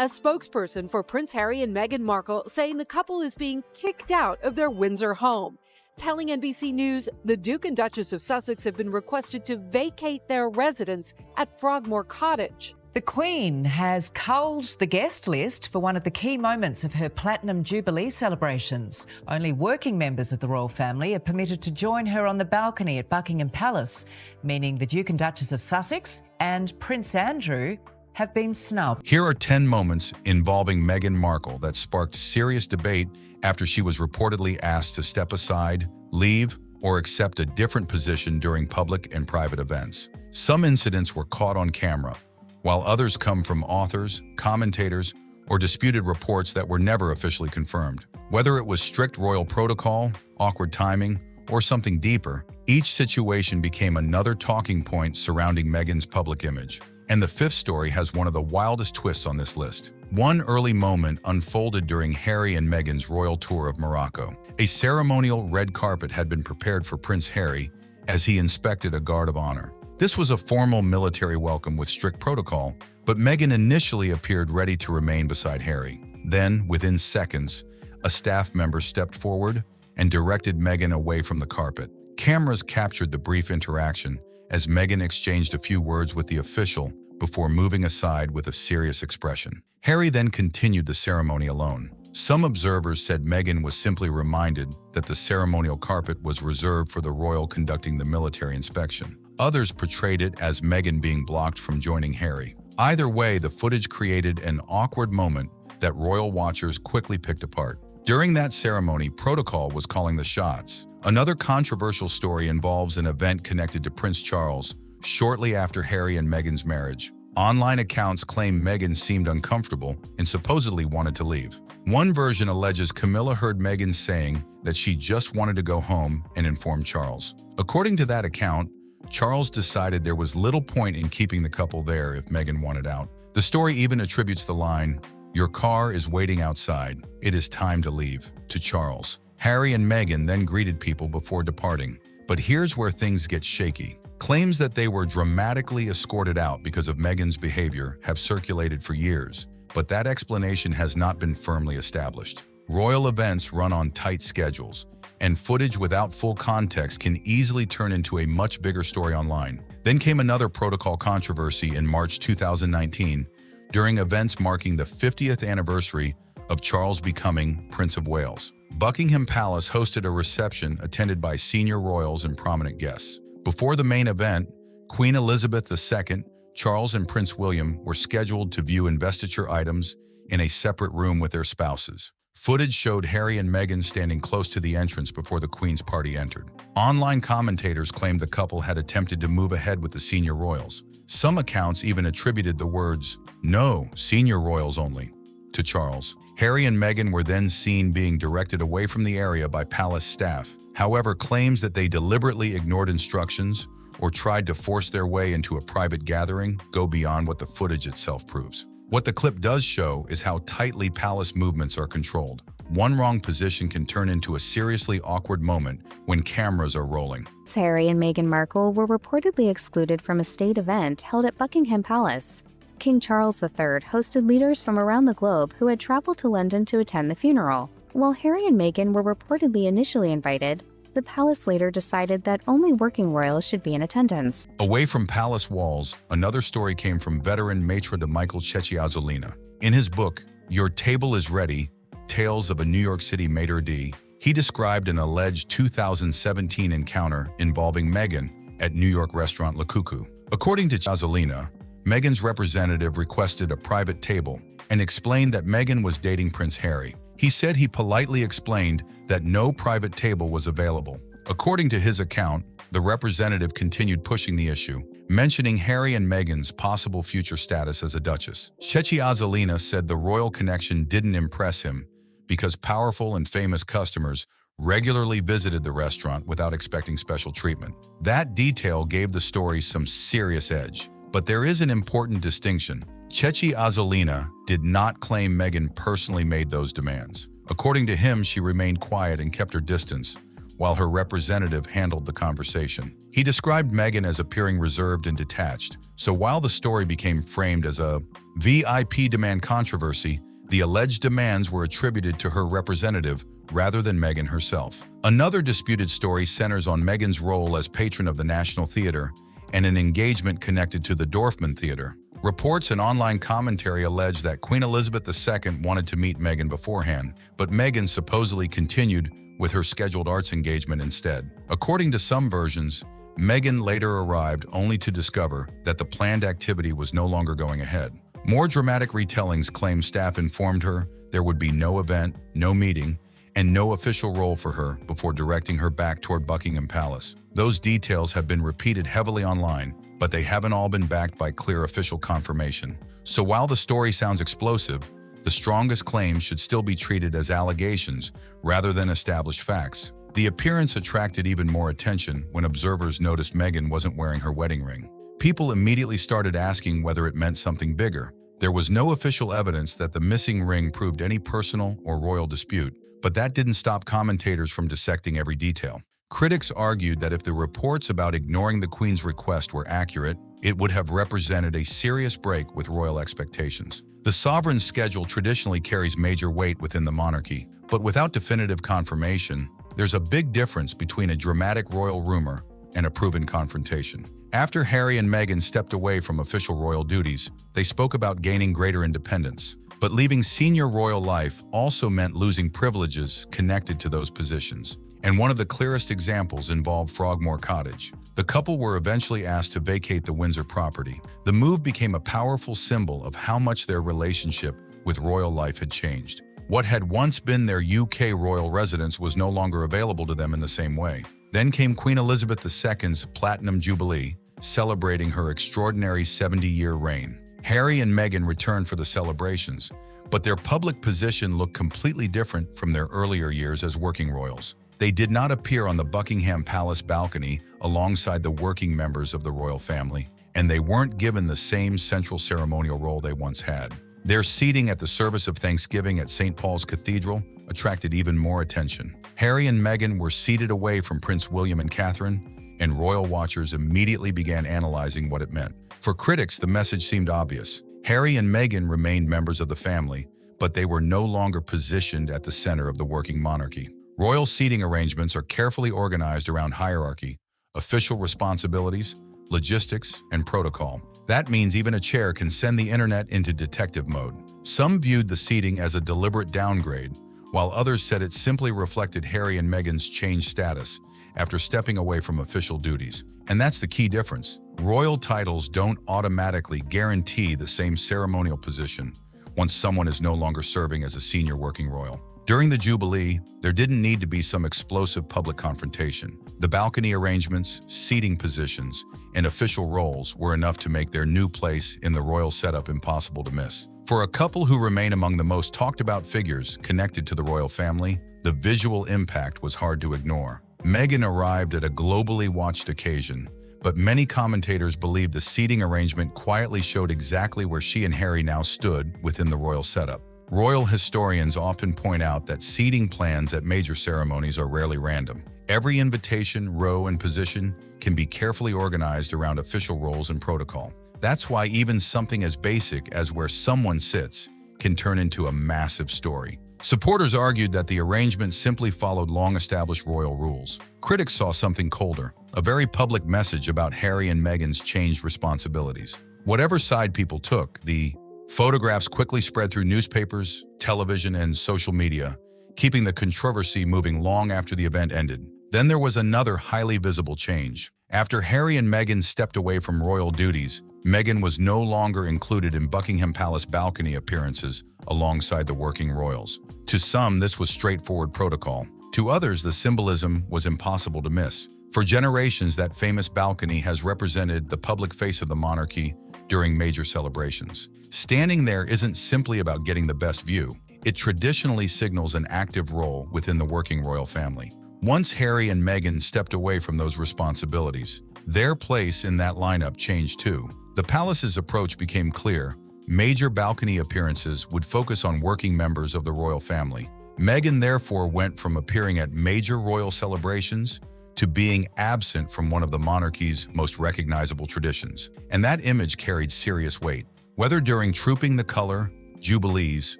A spokesperson for Prince Harry and Meghan Markle saying the couple is being kicked out of their Windsor home, telling NBC News the Duke and Duchess of Sussex have been requested to vacate their residence at Frogmore Cottage. The Queen has culled the guest list for one of the key moments of her Platinum Jubilee celebrations. Only working members of the royal family are permitted to join her on the balcony at Buckingham Palace, meaning the Duke and Duchess of Sussex and Prince Andrew have been snubbed. Here are 10 moments involving Meghan Markle that sparked serious debate after she was reportedly asked to step aside, leave, or accept a different position during public and private events. Some incidents were caught on camera, while others come from authors, commentators, or disputed reports that were never officially confirmed. Whether it was strict royal protocol, awkward timing, or something deeper, each situation became another talking point surrounding Meghan's public image. And the fifth story has one of the wildest twists on this list. One early moment unfolded during Harry and Meghan's royal tour of Morocco. A ceremonial red carpet had been prepared for Prince Harry as he inspected a guard of honor. This was a formal military welcome with strict protocol, but Meghan initially appeared ready to remain beside Harry. Then, within seconds, a staff member stepped forward and directed Meghan away from the carpet. Cameras captured the brief interaction as Meghan exchanged a few words with the official before moving aside with a serious expression. Harry then continued the ceremony alone. Some observers said Meghan was simply reminded that the ceremonial carpet was reserved for the royal conducting the military inspection. Others portrayed it as Meghan being blocked from joining Harry. Either way, the footage created an awkward moment that royal watchers quickly picked apart. During that ceremony, protocol was calling the shots. Another controversial story involves an event connected to Prince Charles shortly after Harry and Meghan's marriage. Online accounts claim Meghan seemed uncomfortable and supposedly wanted to leave. One version alleges Camilla heard Meghan saying that she just wanted to go home and inform Charles. According to that account, Charles decided there was little point in keeping the couple there if Meghan wanted out. The story even attributes the line, "Your car is waiting outside. It is time to leave," to Charles. Harry and Meghan then greeted people before departing. But here's where things get shaky. Claims that they were dramatically escorted out because of Meghan's behavior have circulated for years, but that explanation has not been firmly established. Royal events run on tight schedules, and footage without full context can easily turn into a much bigger story online. Then came another protocol controversy in March 2019, during events marking the 50th anniversary of Charles becoming Prince of Wales. Buckingham Palace hosted a reception attended by senior royals and prominent guests. Before the main event, Queen Elizabeth II, Charles and Prince William were scheduled to view investiture items in a separate room with their spouses. Footage showed Harry and Meghan standing close to the entrance before the Queen's party entered. Online commentators claimed the couple had attempted to move ahead with the senior royals. Some accounts even attributed the words, "No, senior royals only," to Charles. Harry and Meghan were then seen being directed away from the area by palace staff. However, claims that they deliberately ignored instructions or tried to force their way into a private gathering go beyond what the footage itself proves. What the clip does show is how tightly palace movements are controlled. One wrong position can turn into a seriously awkward moment when cameras are rolling. Harry and Meghan Markle were reportedly excluded from a state event held at Buckingham Palace. King Charles III hosted leaders from around the globe who had traveled to London to attend the funeral. While Harry and Meghan were reportedly initially invited, the palace later decided that only working royals should be in attendance. Away from palace walls, another story came from veteran maitre d' Michael Cecchi-Azzolina. In his book, Your Table is Ready, Tales of a New York City Maitre d', he described an alleged 2017 encounter involving Meghan at New York restaurant Le Cuckoo. According to Azzolina, Meghan's representative requested a private table and explained that Meghan was dating Prince Harry. He said he politely explained that no private table was available. According to his account, the representative continued pushing the issue, mentioning Harry and Meghan's possible future status as a duchess. Cecchi-Azzolina said the royal connection didn't impress him because powerful and famous customers regularly visited the restaurant without expecting special treatment. That detail gave the story some serious edge. But there is an important distinction. Cecchi-Azzolina did not claim Meghan personally made those demands. According to him, she remained quiet and kept her distance, while her representative handled the conversation. He described Meghan as appearing reserved and detached, so while the story became framed as a VIP demand controversy, the alleged demands were attributed to her representative rather than Meghan herself. Another disputed story centers on Meghan's role as patron of the National Theatre and an engagement connected to the Dorfman Theatre. Reports and online commentary allege that Queen Elizabeth II wanted to meet Meghan beforehand, but Meghan supposedly continued with her scheduled arts engagement instead. According to some versions, Meghan later arrived only to discover that the planned activity was no longer going ahead. More dramatic retellings claim staff informed her there would be no event, no meeting, and no official role for her before directing her back toward Buckingham Palace. Those details have been repeated heavily online, but they haven't all been backed by clear official confirmation. So while the story sounds explosive, the strongest claims should still be treated as allegations rather than established facts. The appearance attracted even more attention when observers noticed Meghan wasn't wearing her wedding ring. People immediately started asking whether it meant something bigger. There was no official evidence that the missing ring proved any personal or royal dispute, but that didn't stop commentators from dissecting every detail. Critics argued that if the reports about ignoring the Queen's request were accurate, it would have represented a serious break with royal expectations. The sovereign's schedule traditionally carries major weight within the monarchy, but without definitive confirmation, there's a big difference between a dramatic royal rumor and a proven confrontation. After Harry and Meghan stepped away from official royal duties, they spoke about gaining greater independence. But leaving senior royal life also meant losing privileges connected to those positions. And one of the clearest examples involved Frogmore Cottage. The couple were eventually asked to vacate the Windsor property. The move became a powerful symbol of how much their relationship with royal life had changed. What had once been their UK royal residence was no longer available to them in the same way. Then came Queen Elizabeth II's Platinum Jubilee, celebrating her extraordinary 70-year reign. Harry and Meghan returned for the celebrations, but their public position looked completely different from their earlier years as working royals. They did not appear on the Buckingham Palace balcony alongside the working members of the royal family, and they weren't given the same central ceremonial role they once had. Their seating at the service of Thanksgiving at St. Paul's Cathedral attracted even more attention. Harry and Meghan were seated away from Prince William and Catherine, and royal watchers immediately began analyzing what it meant. For critics, the message seemed obvious. Harry and Meghan remained members of the family, but they were no longer positioned at the center of the working monarchy. Royal seating arrangements are carefully organized around hierarchy, official responsibilities, logistics, and protocol. That means even a chair can send the internet into detective mode. Some viewed the seating as a deliberate downgrade, while others said it simply reflected Harry and Meghan's changed status after stepping away from official duties. And that's the key difference. Royal titles don't automatically guarantee the same ceremonial position once someone is no longer serving as a senior working royal. During the Jubilee, there didn't need to be some explosive public confrontation. The balcony arrangements, seating positions, and official roles were enough to make their new place in the royal setup impossible to miss. For a couple who remain among the most talked about figures connected to the royal family, the visual impact was hard to ignore. Meghan arrived at a globally watched occasion, but many commentators believe the seating arrangement quietly showed exactly where she and Harry now stood within the royal setup. Royal historians often point out that seating plans at major ceremonies are rarely random. Every invitation, row, and position can be carefully organized around official roles and protocol. That's why even something as basic as where someone sits can turn into a massive story. Supporters argued that the arrangement simply followed long-established royal rules. Critics saw something colder, a very public message about Harry and Meghan's changed responsibilities. Whatever side people took, the photographs quickly spread through newspapers, television, and social media, keeping the controversy moving long after the event ended. Then there was another highly visible change. After Harry and Meghan stepped away from royal duties, Meghan was no longer included in Buckingham Palace balcony appearances alongside the working royals. To some, this was straightforward protocol. To others, the symbolism was impossible to miss. For generations, that famous balcony has represented the public face of the monarchy during major celebrations. Standing there isn't simply about getting the best view. It traditionally signals an active role within the working royal family. Once Harry and Meghan stepped away from those responsibilities, their place in that lineup changed too. The palace's approach became clear. Major balcony appearances would focus on working members of the royal family. Meghan therefore went from appearing at major royal celebrations to being absent from one of the monarchy's most recognizable traditions. And that image carried serious weight. Whether during Trooping the Colour, Jubilees,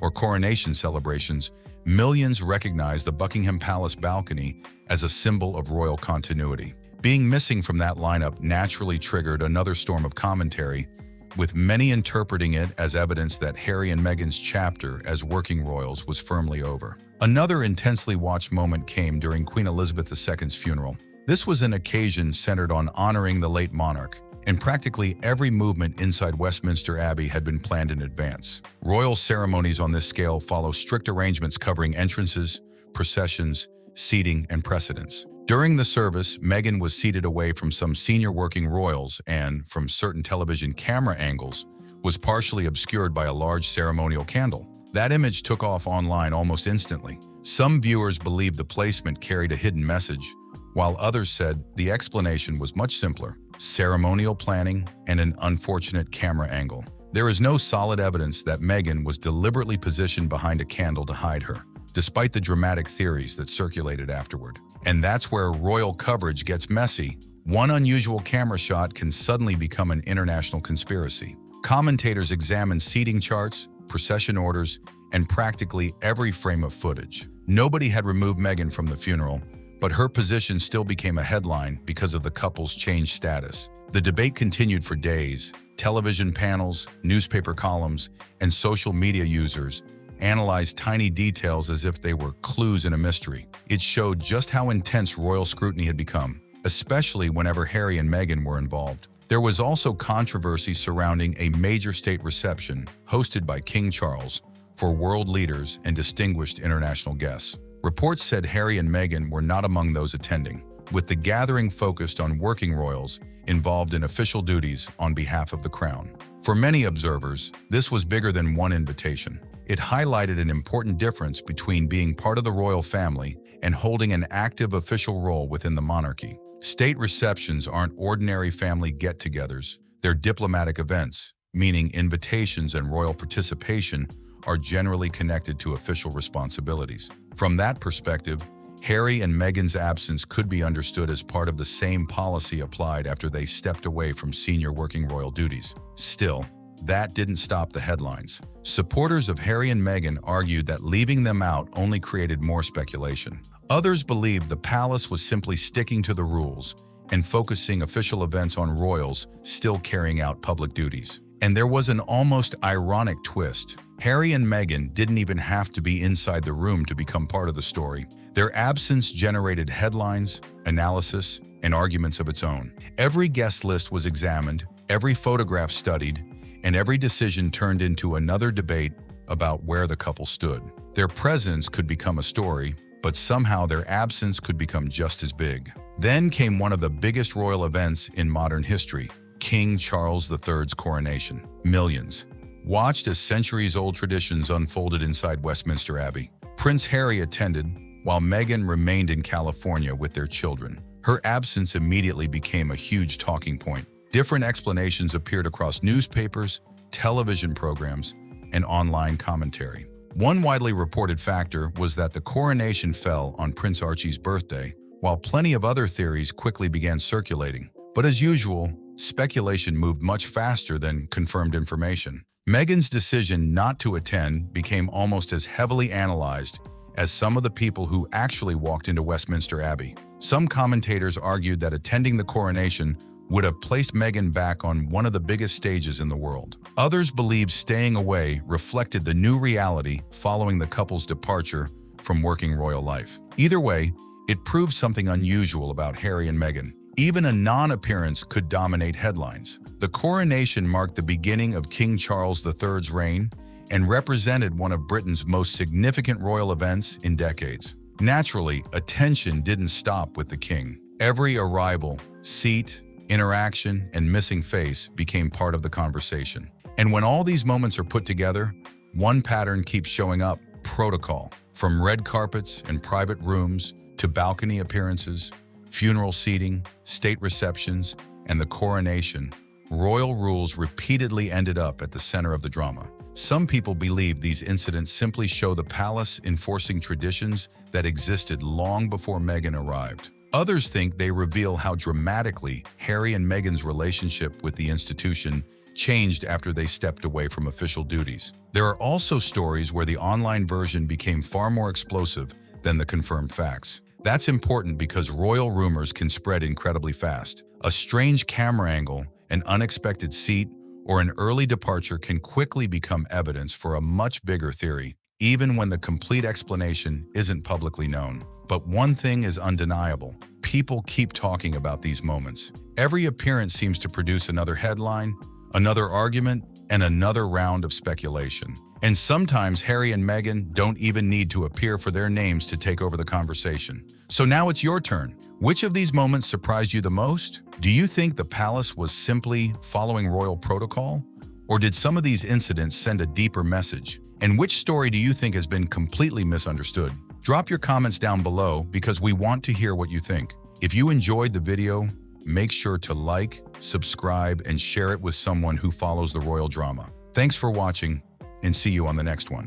or Coronation celebrations, millions recognized the Buckingham Palace balcony as a symbol of royal continuity. Being missing from that lineup naturally triggered another storm of commentary, with many interpreting it as evidence that Harry and Meghan's chapter as working royals was firmly over. Another intensely watched moment came during Queen Elizabeth II's funeral. This was an occasion centered on honoring the late monarch, and practically every movement inside Westminster Abbey had been planned in advance. Royal ceremonies on this scale follow strict arrangements covering entrances, processions, seating, and precedence. During the service, Meghan was seated away from some senior working royals and, from certain television camera angles, was partially obscured by a large ceremonial candle. That image took off online almost instantly. Some viewers believed the placement carried a hidden message, while others said the explanation was much simpler: ceremonial planning and an unfortunate camera angle. There is no solid evidence that Meghan was deliberately positioned behind a candle to hide her, despite the dramatic theories that circulated afterward. And that's where royal coverage gets messy. One unusual camera shot can suddenly become an international conspiracy. Commentators examine seating charts, procession orders, and practically every frame of footage. Nobody had removed Meghan from the funeral, but her position still became a headline because of the couple's changed status. The debate continued for days. Television panels, newspaper columns, and social media users analyzed tiny details as if they were clues in a mystery. It showed just how intense royal scrutiny had become, especially whenever Harry and Meghan were involved. There was also controversy surrounding a major state reception hosted by King Charles for world leaders and distinguished international guests. Reports said Harry and Meghan were not among those attending, with the gathering focused on working royals involved in official duties on behalf of the crown. For many observers, this was bigger than one invitation. It highlighted an important difference between being part of the royal family and holding an active official role within the monarchy. State receptions aren't ordinary family get-togethers. They're diplomatic events, meaning invitations and royal participation are generally connected to official responsibilities. From that perspective, Harry and Meghan's absence could be understood as part of the same policy applied after they stepped away from senior working royal duties. Still, that didn't stop the headlines. Supporters of Harry and Meghan argued that leaving them out only created more speculation. Others believed the palace was simply sticking to the rules and focusing official events on royals still carrying out public duties. And there was an almost ironic twist. Harry and Meghan didn't even have to be inside the room to become part of the story. Their absence generated headlines, analysis, and arguments of its own. Every guest list was examined, every photograph studied, and every decision turned into another debate about where the couple stood. Their presence could become a story, but somehow their absence could become just as big. Then came one of the biggest royal events in modern history, King Charles III's coronation. Millions watched as centuries-old traditions unfolded inside Westminster Abbey. Prince Harry attended, while Meghan remained in California with their children. Her absence immediately became a huge talking point. Different explanations appeared across newspapers, television programs, and online commentary. One widely reported factor was that the coronation fell on Prince Archie's birthday, while plenty of other theories quickly began circulating. But as usual, speculation moved much faster than confirmed information. Meghan's decision not to attend became almost as heavily analyzed as some of the people who actually walked into Westminster Abbey. Some commentators argued that attending the coronation would have placed Meghan back on one of the biggest stages in the world. Others believed staying away reflected the new reality following the couple's departure from working royal life. Either way, it proved something unusual about Harry and Meghan. Even a non-appearance could dominate headlines. The coronation marked the beginning of King Charles III's reign and represented one of Britain's most significant royal events in decades. Naturally, attention didn't stop with the king. Every arrival, seat, interaction, and missing face became part of the conversation. And when all these moments are put together, one pattern keeps showing up: protocol. From red carpets and private rooms to balcony appearances, funeral seating, state receptions, and the coronation, royal rules repeatedly ended up at the center of the drama. Some people believe these incidents simply show the palace enforcing traditions that existed long before Meghan arrived. Others think they reveal how dramatically Harry and Meghan's relationship with the institution changed after they stepped away from official duties. There are also stories where the online version became far more explosive than the confirmed facts. That's important because royal rumors can spread incredibly fast. A strange camera angle, an unexpected seat, or an early departure can quickly become evidence for a much bigger theory, even when the complete explanation isn't publicly known. But one thing is undeniable. People keep talking about these moments. Every appearance seems to produce another headline, another argument, and another round of speculation. And sometimes Harry and Meghan don't even need to appear for their names to take over the conversation. So now it's your turn. Which of these moments surprised you the most? Do you think the palace was simply following royal protocol? Or did some of these incidents send a deeper message? And which story do you think has been completely misunderstood? Drop your comments down below because we want to hear what you think. If you enjoyed the video, make sure to like, subscribe, and share it with someone who follows the royal drama. Thanks for watching, and see you on the next one.